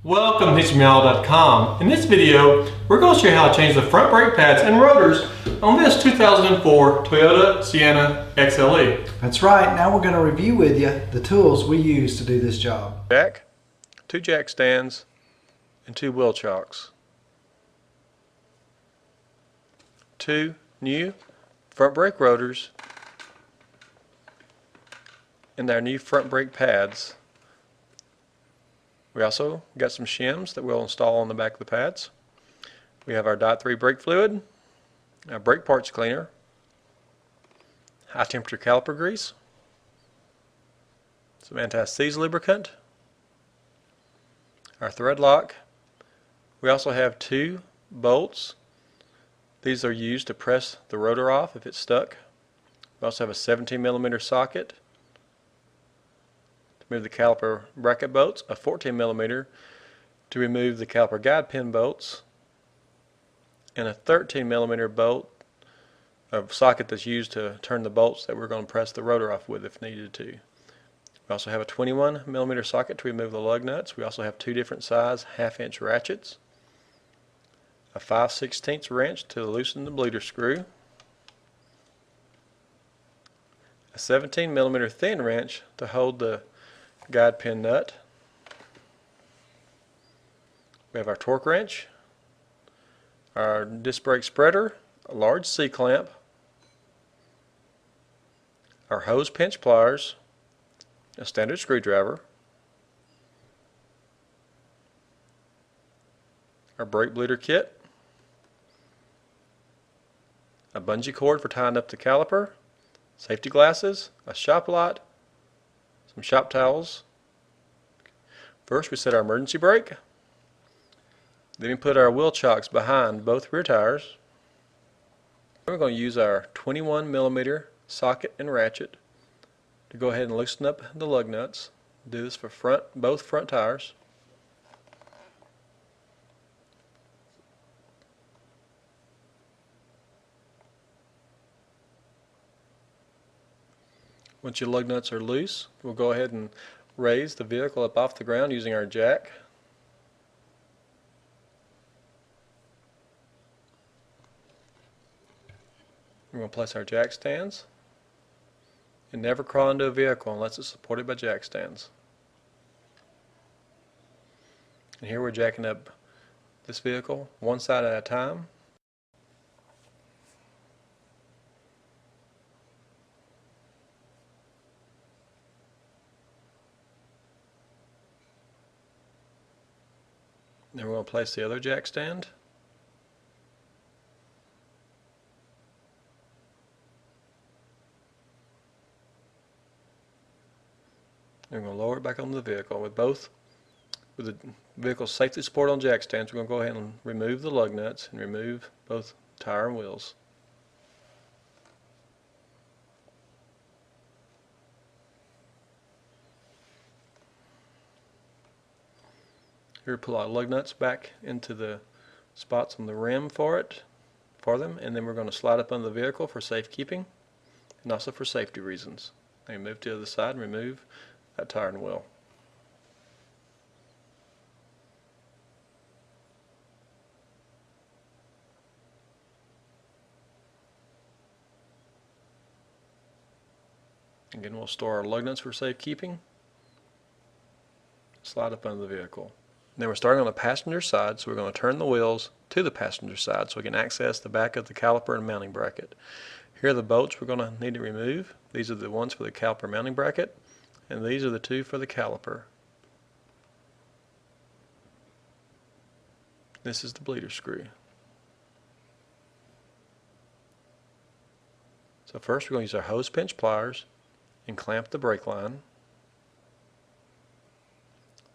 Welcome to HML.com. In this video, we're going to show you how to change the front brake pads and rotors on this 2004 Toyota Sienna XLE. That's right. Now we're going to review with you the tools we use to do this job. Jack, 2 jack stands, and 2 wheel chocks. 2 new front brake rotors, and our new front brake pads. We also got some shims that we'll install on the back of the pads. We have our Dot 3 brake fluid, our brake parts cleaner, high temperature caliper grease, some anti-seize lubricant, our thread lock. We also have 2 bolts. These are used to press the rotor off if it's stuck. We also have a 17mm socket to remove the caliper bracket bolts, a 14mm to remove the caliper guide pin bolts, and a 13mm bolt of socket that's used to turn the bolts that we're going to press the rotor off with if needed to. We also have a 21mm socket to remove the lug nuts. We also have 2 different size 1/2-inch ratchets, a 5/16 wrench to loosen the bleeder screw, a 17mm thin wrench to hold the guide pin nut. We have our torque wrench, our disc brake spreader, a large C-clamp, our hose pinch pliers, a standard screwdriver, our brake bleeder kit, a bungee cord for tying up the caliper, safety glasses, a shop light, some shop towels. First we set our emergency brake, then we put our wheel chocks behind both rear tires. Then we're going to use our 21mm socket and ratchet to go ahead and loosen up the lug nuts. Do this for both front tires. Once your lug nuts are loose, we'll go ahead and raise the vehicle up off the ground using our jack. We're going to place our jack stands, and never crawl into a vehicle unless it's supported by jack stands. And here we're jacking up this vehicle one side at a time. Then we're going to place the other jack stand. And we're going to lower it back onto the vehicle. With the vehicle's safety support on jack stands, we're going to go ahead and remove the lug nuts and remove both tire and wheels. Here we pull our lug nuts back into the spots on the rim for them, and then we're going to slide up under the vehicle for safekeeping and also for safety reasons. Then move to the other side and remove that tire and wheel. Again, we'll store our lug nuts for safekeeping. Slide up under the vehicle. Then we're starting on the passenger side, so we're going to turn the wheels to the passenger side so we can access the back of the caliper and mounting bracket. Here are the bolts we're going to need to remove. These are the ones for the caliper mounting bracket, and these are the 2 for the caliper. This is the bleeder screw. So first we're going to use our hose pinch pliers and clamp the brake line.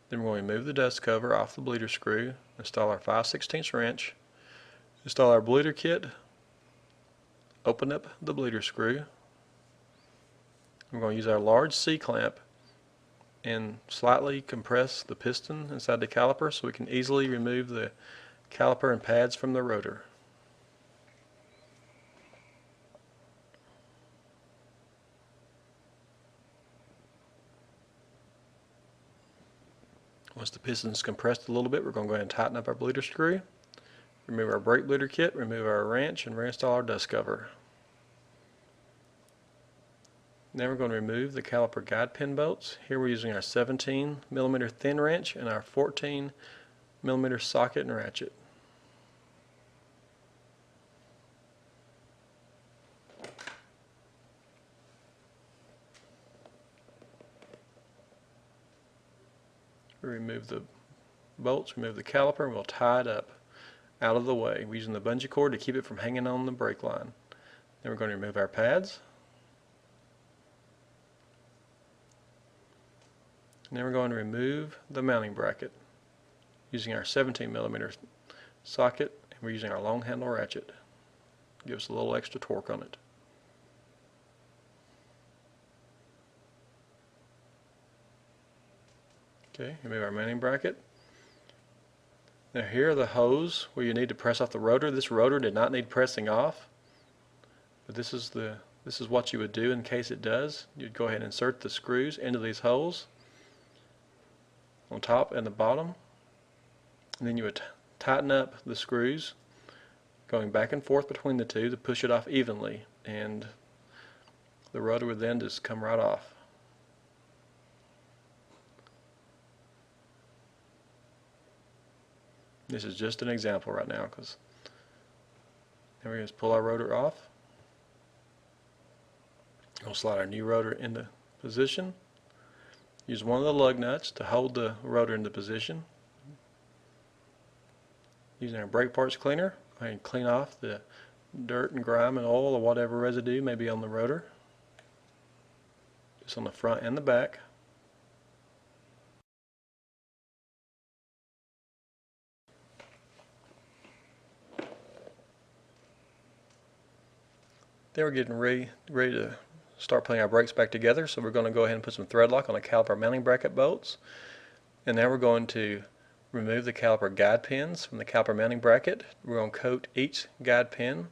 Then we're going to remove the dust cover off the bleeder screw, install our 5/16 wrench, install our bleeder kit, open up the bleeder screw. We're going to use our large C-clamp and slightly compress the piston inside the caliper so we can easily remove the caliper and pads from the rotor. Once the piston's compressed a little bit, we're going to go ahead and tighten up our bleeder screw, remove our brake bleeder kit, remove our wrench, and reinstall our dust cover. Now we're going to remove the caliper guide pin bolts. Here we're using our 17mm thin wrench and our 14mm socket and ratchet. We remove the bolts, remove the caliper, and we'll tie it up out of the way. We're using the bungee cord to keep it from hanging on the brake line. Then we're going to remove our pads. And then we're going to remove the mounting bracket using our 17mm socket, and we're using our long handle ratchet. Give us a little extra torque on it. Okay, remove our mounting bracket. Now here are the holes where you need to press off the rotor. This rotor did not need pressing off, but this is what you would do in case it does. You'd go ahead and insert the screws into these holes on top and the bottom, and then you would tighten up the screws going back and forth between the two to push it off evenly, and the rotor would then just come right off. This is just an example right now, because then we're going to pull our rotor off. We'll slide our new rotor into position. Use one of the lug nuts to hold the rotor into position. Using our brake parts cleaner, go ahead and clean off the dirt and grime and oil or whatever residue may be on the rotor. Just on the front and the back. Then we're getting ready to start putting our brakes back together, so we're going to go ahead and put some thread lock on the caliper mounting bracket bolts. And now we're going to remove the caliper guide pins from the caliper mounting bracket. We're going to coat each guide pin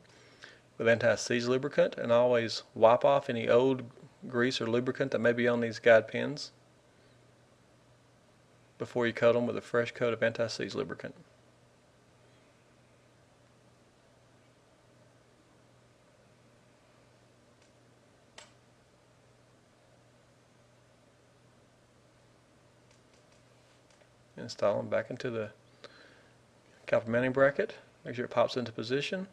with anti-seize lubricant, and always wipe off any old grease or lubricant that may be on these guide pins before you coat them with a fresh coat of anti-seize lubricant. Install them back into the caliper mounting bracket. Make sure it pops into position.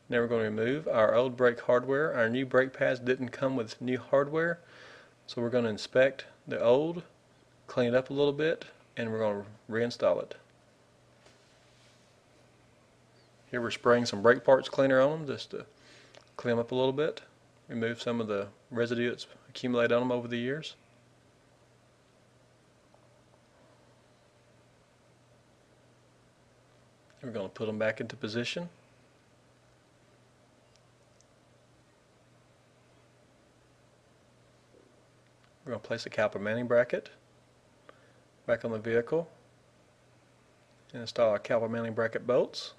Now we're going to remove our old brake hardware. Our new brake pads didn't come with new hardware, so we're going to inspect the old, clean it up a little bit, and we're going to reinstall it. Here we're spraying some brake parts cleaner on them just to clean them up a little bit, remove some of the residue that's accumulated on them over the years. We're going to put them back into position. We're going to place the caliper mounting bracket back on the vehicle and install our caliper mounting bracket bolts.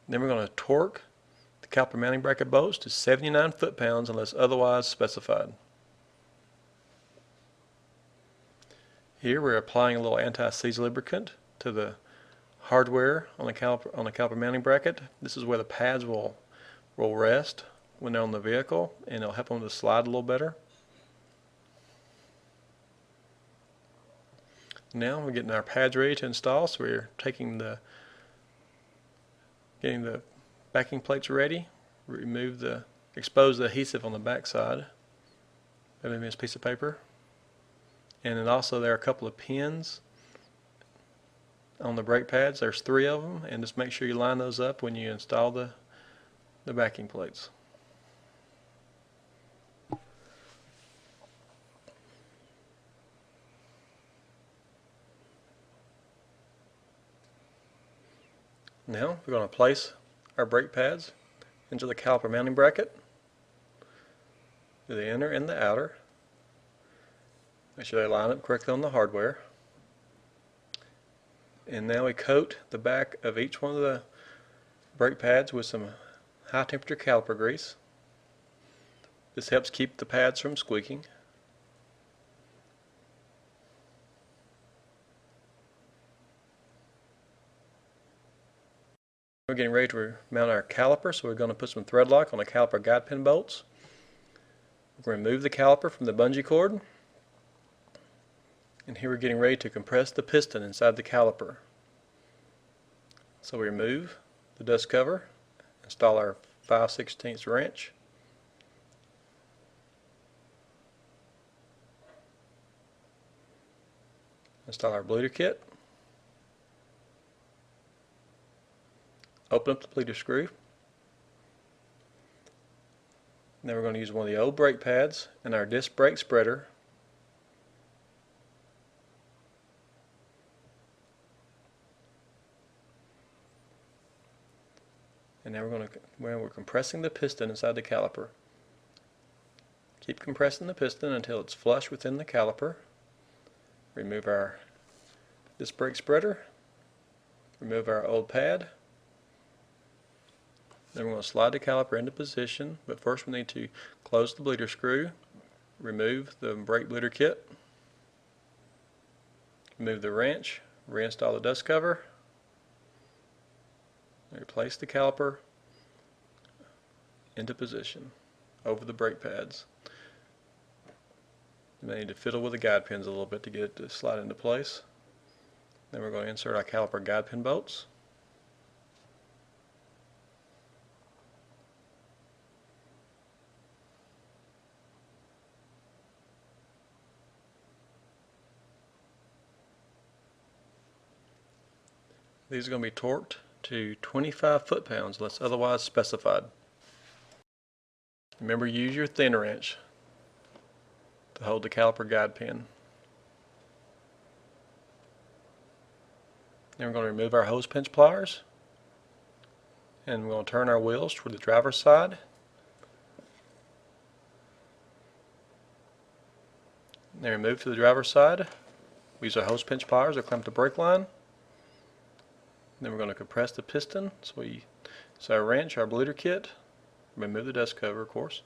Then we're going to torque the caliper mounting bracket bolts to 79 foot-pounds unless otherwise specified. Here we're applying a little anti-seize lubricant to the hardware on the caliper mounting bracket. This is where the pads will rest when they're on the vehicle, and it'll help them to slide a little better. Now we're getting our pads ready to install, so we're getting the backing plates ready. Expose the adhesive on the back side of this piece of paper. And then also there are a couple of pins on the brake pads. There's 3 of them, and just make sure you line those up when you install the backing plates. Now we're going to place our brake pads into the caliper mounting bracket, the inner and the outer. Make sure they line up correctly on the hardware. And now we coat the back of each one of the brake pads with some high temperature caliper grease. This helps keep the pads from squeaking. We're getting ready to mount our caliper, so we're going to put some thread lock on the caliper guide pin bolts. We're going to remove the caliper from the bungee cord, and here we're getting ready to compress the piston inside the caliper. So we remove the dust cover, install our 5/16 wrench, install our bleeder kit, open up the bleeder screw. Then we're going to use one of the old brake pads and our disc brake spreader. And now we're compressing the piston inside the caliper. Keep compressing the piston until it's flush within the caliper. Remove our disc brake spreader. Remove our old pad. Then we're going to slide the caliper into position, but first we need to close the bleeder screw, remove the brake bleeder kit, remove the wrench, reinstall the dust cover, and replace the caliper into position over the brake pads. You may need to fiddle with the guide pins a little bit to get it to slide into place. Then we're going to insert our caliper guide pin bolts. These are going to be torqued to 25 foot-pounds unless otherwise specified. Remember, use your thin wrench to hold the caliper guide pin. Then we're going to remove our hose pinch pliers, and we're going to turn our wheels toward the driver's side. Then remove to the driver's side. We use our hose pinch pliers to clamp the brake line. Then we're going to compress the piston. So we use our wrench, our bleeder kit, remove the dust cover, of course.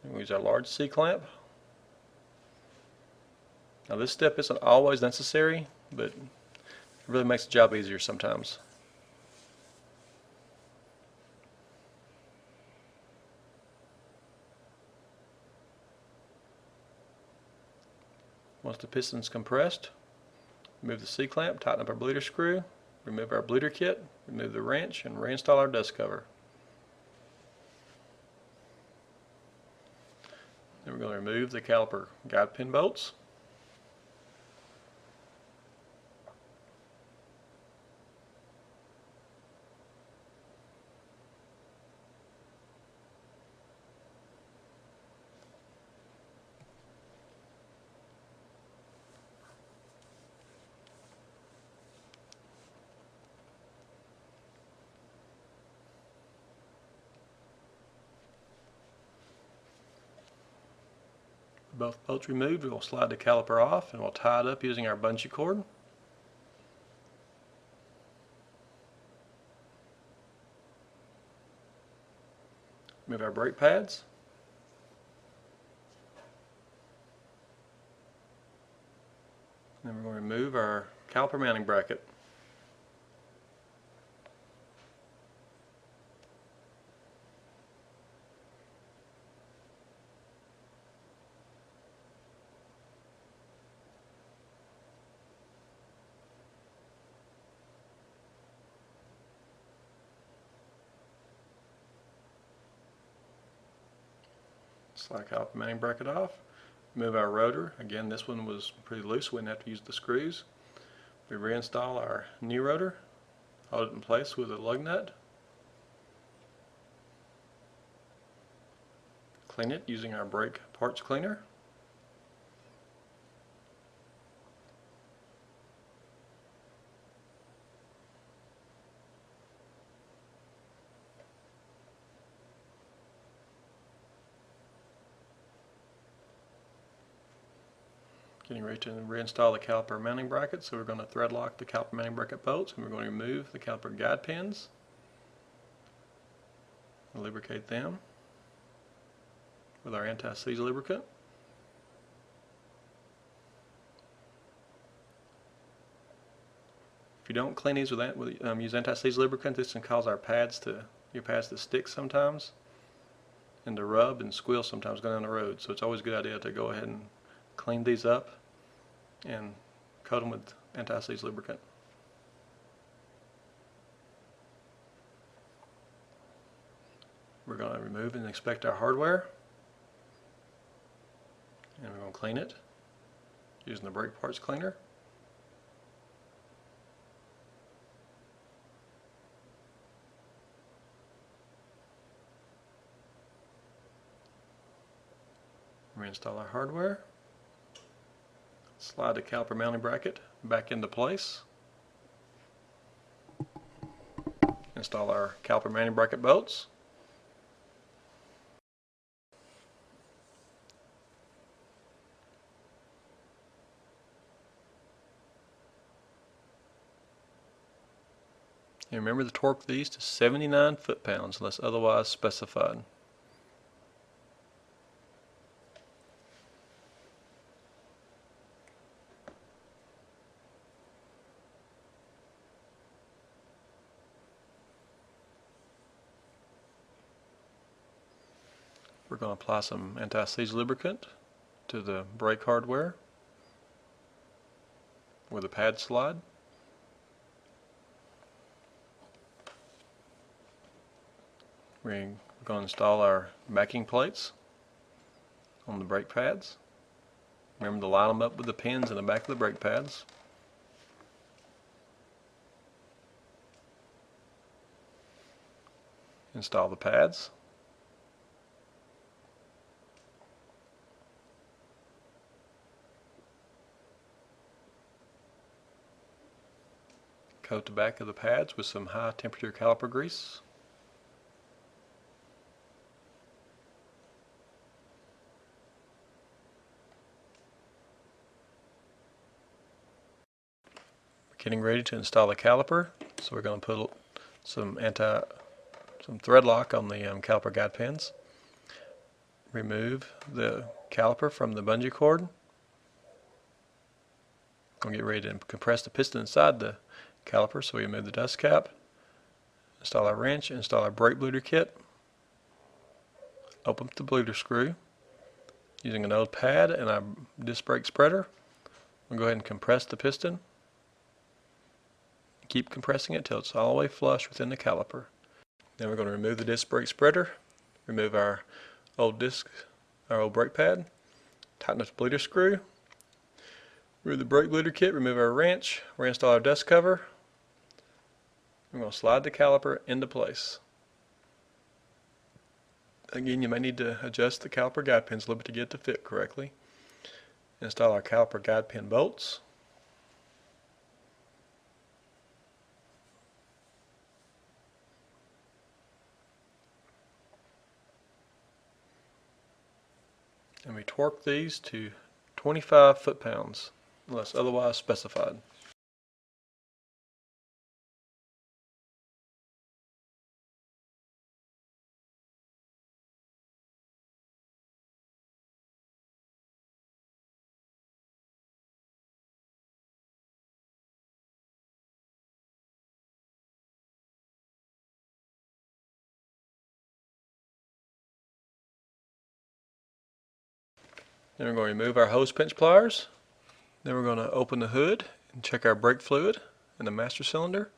And we use our large C-clamp. Now this step isn't always necessary, but it really makes the job easier sometimes. Once the piston's compressed, remove the C-clamp, tighten up our bleeder screw, remove our bleeder kit, remove the wrench, and reinstall our dust cover. Then we're going to remove the caliper guide pin bolts. Both bolts removed, we'll slide the caliper off and we'll tie it up using our bungee cord. Remove our brake pads. Then we're going to remove our caliper mounting bracket. Slide the caliper mounting bracket off. Remove our rotor. Again, this one was pretty loose, we didn't have to use the screws. We reinstall our new rotor, hold it in place with a lug nut. Clean it using our brake parts cleaner. Getting ready to reinstall the caliper mounting bracket, so we're going to thread lock the caliper mounting bracket bolts, and we're going to remove the caliper guide pins and lubricate them. with our anti-seize lubricant. If you don't clean these use anti-seize lubricant, this can cause your pads to stick sometimes, and to rub and squeal sometimes going down the road. So it's always a good idea to go ahead and clean these up and coat them with anti-seize lubricant. We're going to remove and inspect our hardware, and we're going to clean it using the brake parts cleaner. Reinstall our hardware. Slide the caliper mounting bracket back into place. Install our caliper mounting bracket bolts. And remember to torque these to 79 foot-pounds unless otherwise specified. We're going to apply some anti-seize lubricant to the brake hardware with a pad slide. We're going to install our backing plates on the brake pads. Remember to line them up with the pins in the back of the brake pads. Install the pads. Coat the back of the pads with some high temperature caliper grease. We're getting ready to install the caliper, so we're going to put some thread lock on the caliper guide pins. Remove the caliper from the bungee cord. Going to get ready to compress the piston inside the caliper, so we remove the dust cap, install our wrench, install our brake bleeder kit, open up the bleeder screw using an old pad and our disc brake spreader. We'll go ahead and compress the piston. Keep compressing it till it's all the way flush within the caliper. Then we're going to remove the disc brake spreader, remove our old brake pad, tighten up the bleeder screw, remove the brake bleeder kit, remove our wrench, reinstall our dust cover. We're going to slide the caliper into place. Again, you may need to adjust the caliper guide pins a little bit to get it to fit correctly. Install our caliper guide pin bolts. And we torque these to 25 foot-pounds unless otherwise specified. Then we're going to remove our hose pinch pliers. Then we're going to open the hood and check our brake fluid in the master cylinder.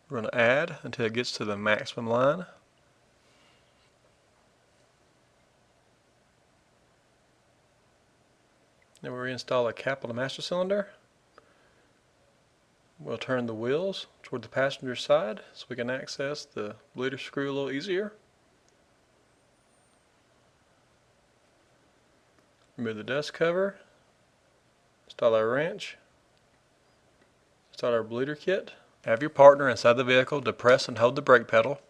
We're going to add until it gets to the maximum line. Then we'll reinstall a cap on the master cylinder. We'll turn the wheels toward the passenger side so we can access the bleeder screw a little easier. Remove the dust cover, install our wrench, install our bleeder kit. Have your partner inside the vehicle depress and hold the brake pedal.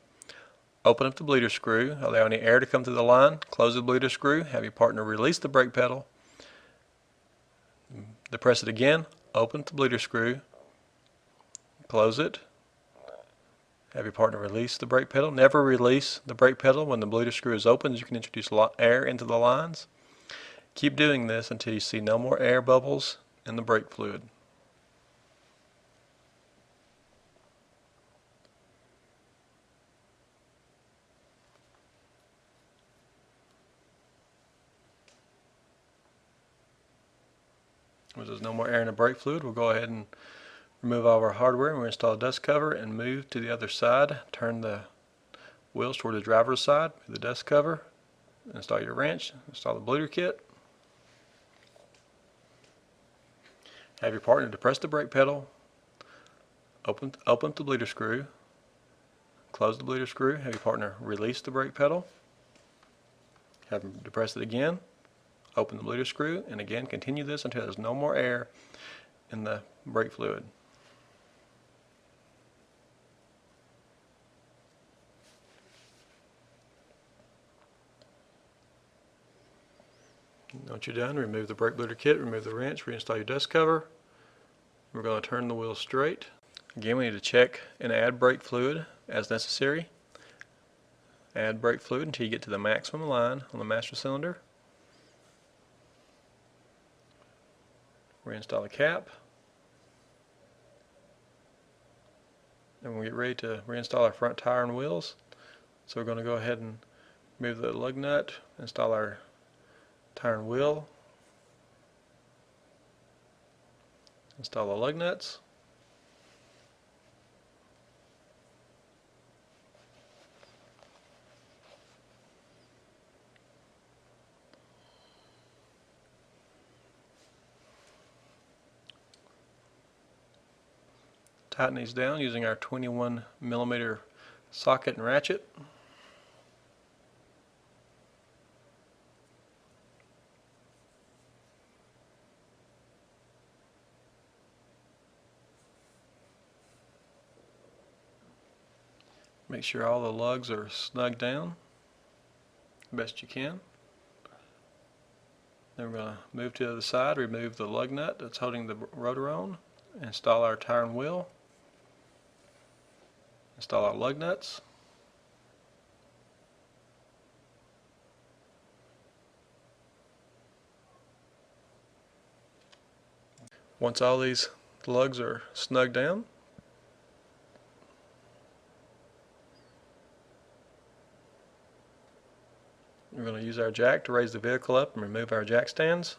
Open up the bleeder screw, allow any air to come through the line, close the bleeder screw, have your partner release the brake pedal, depress it again, open the bleeder screw, close it, Have your partner release the brake pedal. Never release the brake pedal when the bleeder screw is open, as you can introduce air into the lines. Keep doing this until you see no more air bubbles in the brake fluid. When there's no more air in the brake fluid, we'll go ahead and remove all of our hardware, and we'll install a dust cover and move to the other side. Turn the wheels toward the driver's side, move the dust cover, install your wrench, install the bleeder kit. Have your partner depress the brake pedal, open the bleeder screw, close the bleeder screw, have your partner release the brake pedal, have them depress it again, open the bleeder screw, and again continue this until there's no more air in the brake fluid. Once you're done, remove the brake bleeder kit, remove the wrench, reinstall your dust cover. We're going to turn the wheel straight. Again, we need to check and add brake fluid as necessary. Add brake fluid until you get to the maximum line on the master cylinder. Reinstall the cap. And we'll get ready to reinstall our front tire and wheels. So we're going to go ahead and remove the lug nut, install our tire and wheel, install the lug nuts, tighten these down using our 21mm socket and ratchet. Make sure all the lugs are snug down the best you can. Then we're going to move to the other side, remove the lug nut that's holding the rotor on, install our tire and wheel, install our lug nuts, once all these lugs are snug down, we're going to use our jack to raise the vehicle up and remove our jack stands.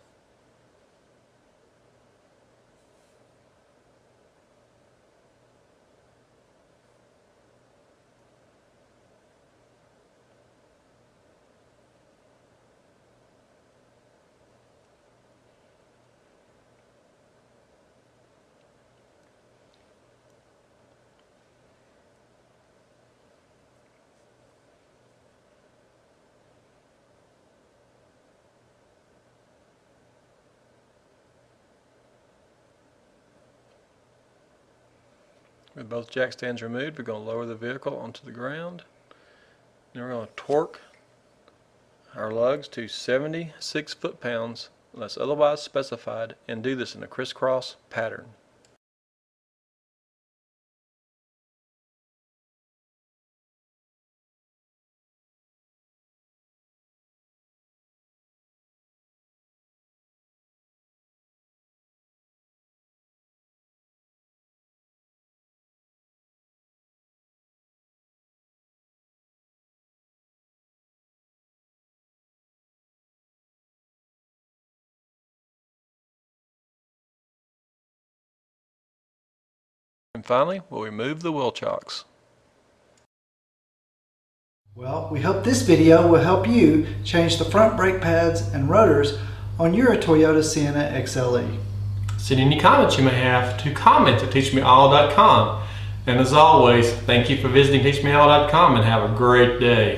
With both jack stands removed, we're going to lower the vehicle onto the ground. Then we're going to torque our lugs to 76 foot-pounds unless otherwise specified, and do this in a crisscross pattern. And finally, we'll remove the wheel chocks. Well, we hope this video will help you change the front brake pads and rotors on your Toyota Sienna XLE. Send any comments you may have to comments@teachmeall.com. And as always, thank you for visiting teachmeall.com and have a great day.